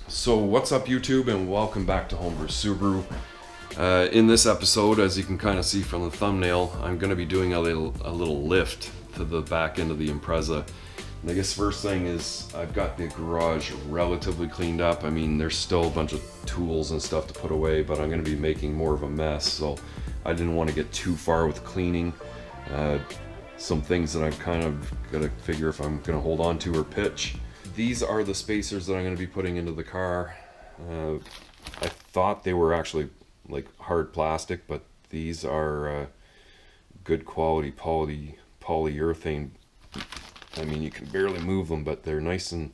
So what's up YouTube, and welcome back to Homebrew Subaru. In this episode, as you can kind of see from the thumbnail, I'm going to be doing a little lift to the back end of the Impreza. And I guess first thing is I've got the garage relatively cleaned up. I mean, there's still a bunch of tools and stuff to put away, but I'm going to be making more of a mess, so I didn't want to get too far with cleaning. Some things that I'm kind of going to figure if I'm going to hold on to or pitch. These are the spacers that I'm going to be putting into the car. I thought they were actually like hard plastic, but these are good quality polyurethane. I mean, you can barely move them, but they're nice and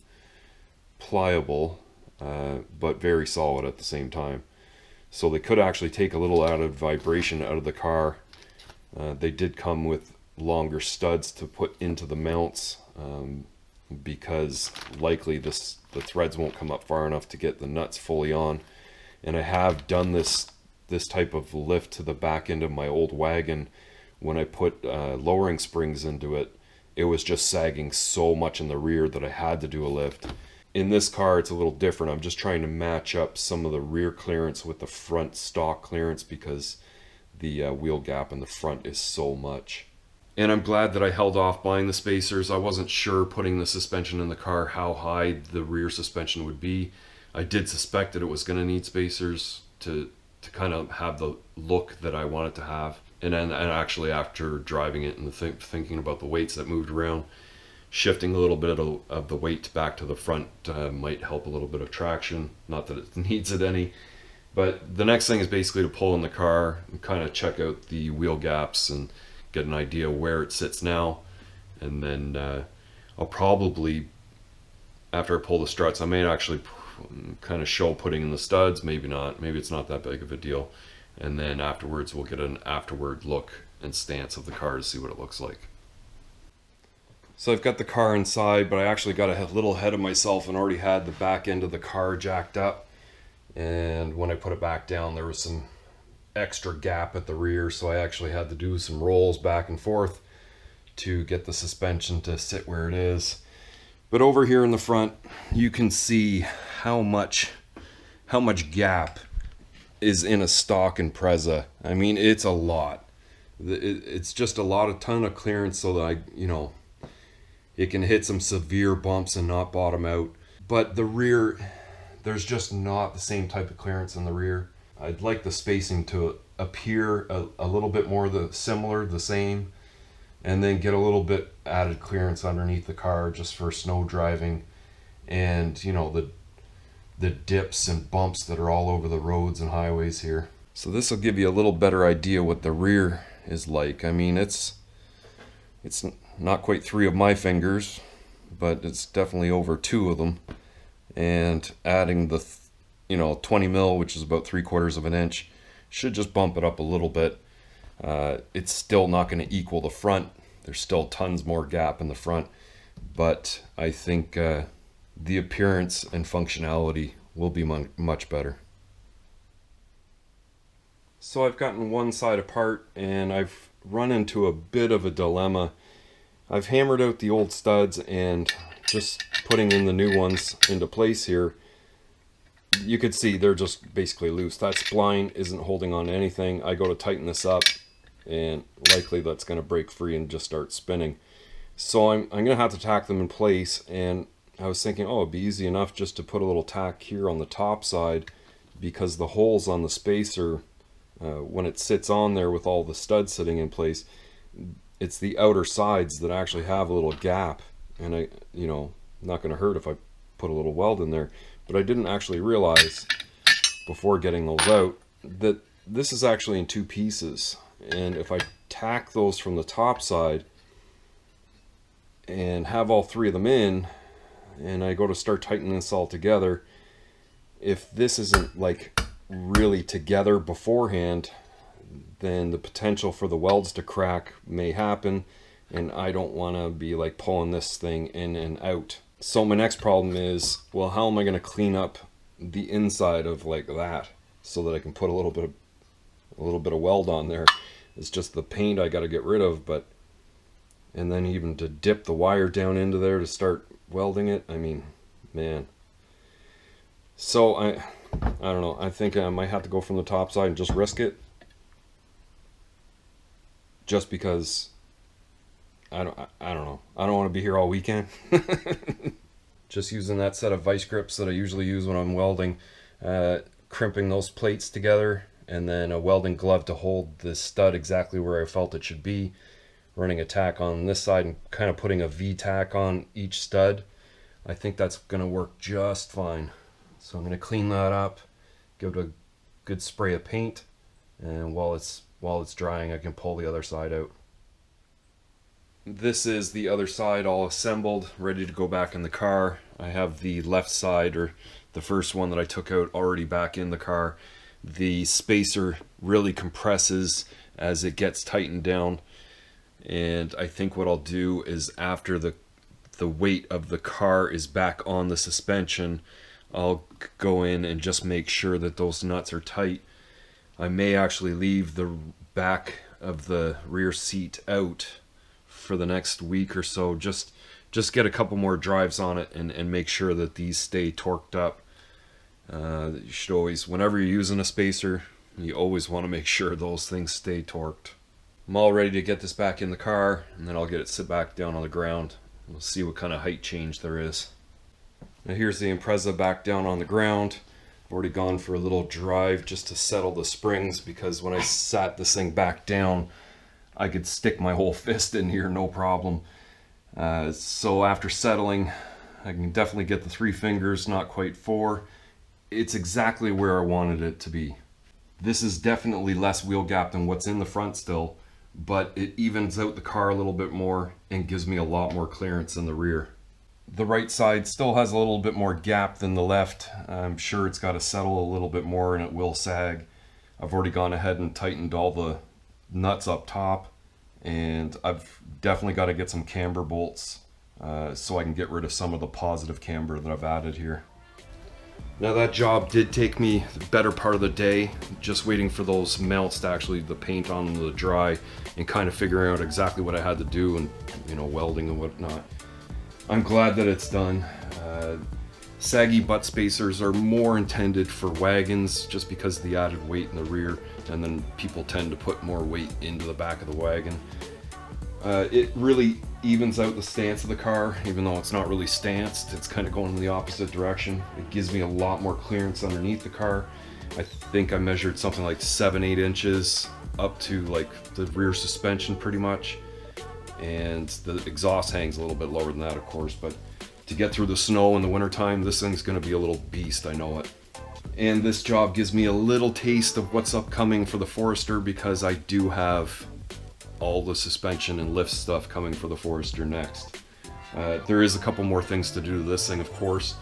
pliable, but very solid at the same time. So they could actually take a little out of vibration out of the car. They did come with longer studs to put into the mounts, because likely the threads won't come up far enough to get the nuts fully on. And I have done this type of lift to the back end of my old wagon. When I put lowering springs into it, it was just sagging so much in the rear that I had to do a lift. In this car it's a little different. I'm just trying to match up some of the rear clearance with the front stock clearance because the wheel gap in the front is so much. And I'm glad that I held off buying the spacers. I wasn't sure putting the suspension in the car how high the rear suspension would be. I did suspect that it was going to need spacers to kind of have the look that I wanted to have. And actually after driving it and thinking about the weights that moved around, shifting a little bit of the weight back to the front might help a little bit of traction. Not that it needs it any. But the next thing is basically to pull in the car and kind of check out the wheel gaps and get an idea where it sits now. And then I'll probably, after I pull the struts, I may actually kind of show putting in the studs, maybe not, maybe it's not that big of a deal. And then afterwards we'll get an afterward look and stance of the car to see what it looks like. So I've got the car inside, but I actually got a little ahead of myself and already had the back end of the car jacked up. And when I put it back down, there was some extra gap at the rear, so I actually had to do some rolls back and forth to get the suspension to sit where it is. But over here in the front, you can see how much gap is in a stock Impreza. I mean, it's a lot. It's just a ton of clearance so that it can hit some severe bumps and not bottom out. But the rear, there's just not the same type of clearance in the rear. I'd like the spacing to appear a little bit more the same, and then get a little bit added clearance underneath the car just for snow driving, and the dips and bumps that are all over the roads and highways here. So this will give you a little better idea what the rear is like. I mean, it's not quite 3 of my fingers, but it's definitely over 2 of them. And adding the 20 mil, which is about 3/4 of an inch, should just bump it up a little bit. It's still not going to equal the front. There's still tons more gap in the front, but I think the appearance and functionality will be much better. So I've gotten one side apart and I've run into a bit of a dilemma. I've hammered out the old studs and just putting in the new ones into place here. You could see they're just basically loose. That spline isn't holding on to anything. I go to tighten this up and likely that's going to break free and just start spinning. So I'm going to have to tack them in place, and I was thinking, oh, it'd be easy enough just to put a little tack here on the top side, because the holes on the spacer, when it sits on there with all the studs sitting in place, it's the outer sides that actually have a little gap, and not going to hurt if I put a little weld in there. But I didn't actually realize before getting those out that this is actually in 2 pieces. And if I tack those from the top side and have all 3 of them in, and I go to start tightening this all together, if this isn't like really together beforehand, then the potential for the welds to crack may happen, and I don't want to be like pulling this thing in and out. So my next problem is, well, how am I going to clean up the inside of like that so that I can put a little bit of weld on there? It's just the paint I got to get rid of, and then even to dip the wire down into there to start welding it. I mean, man, So I don't know. I think I might have to go from the top side and just risk it. Just because I don't know. I don't want to be here all weekend. Just using that set of vice grips that I usually use when I'm welding, crimping those plates together, and then a welding glove to hold the stud exactly where I felt it should be. Running a tack on this side and kind of putting a V tack on each stud. I think that's gonna work just fine. So I'm gonna clean that up, give it a good spray of paint, and while it's drying, I can pull the other side out. This is the other side all assembled, ready to go back in the car. I have the left side, or the first one that I took out, already back in the car. The spacer really compresses as it gets tightened down, and I think what I'll do is after the weight of the car is back on the suspension, I'll go in and just make sure that those nuts are tight. I may actually leave the back of the rear seat out for the next week or so, just get a couple more drives on it and make sure that these stay torqued up. You should always, whenever you're using a spacer, you always want to make sure those things stay torqued. I'm all ready to get this back in the car, and then I'll get it sit back down on the ground. We'll see what kind of height change there is. Now here's the Impreza back down on the ground. I've already gone for a little drive just to settle the springs, because when I sat this thing back down, I could stick my whole fist in here, no problem. So after settling, I can definitely get the 3 fingers, not quite 4. It's exactly where I wanted it to be. This is definitely less wheel gap than what's in the front still, but it evens out the car a little bit more and gives me a lot more clearance in the rear. The right side still has a little bit more gap than the left. I'm sure it's got to settle a little bit more and it will sag. I've already gone ahead and tightened all the nuts up top, and I've definitely got to get some camber bolts so I can get rid of some of the positive camber that I've added here. Now that job did take me the better part of the day, just waiting for those melts to actually, the paint on them to dry, and kind of figuring out exactly what I had to do, and welding and whatnot. I'm glad that it's done. Saggy butt spacers are more intended for wagons just because of the added weight in the rear, and then people tend to put more weight into the back of the wagon. It really evens out the stance of the car, even though it's not really stanced. It's kind of going in the opposite direction. It gives me a lot more clearance underneath the car. I think I measured something like 7-8 inches up to like the rear suspension pretty much, and the exhaust hangs a little bit lower than that, of course, but to get through the snow in the wintertime, this thing's going to be a little beast, I know it. And this job gives me a little taste of what's upcoming for the Forester, because I do have all the suspension and lift stuff coming for the Forester next. There is a couple more things to do to this thing, of course,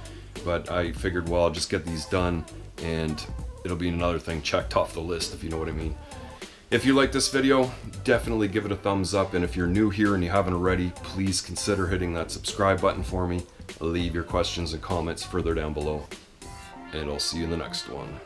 but I figured, well, I'll just get these done and it'll be another thing checked off the list, if you know what I mean. If you like this video, definitely give it a thumbs up, and if you're new here and you haven't already, please consider hitting that subscribe button for me. Leave your questions and comments further down below, and I'll see you in the next one.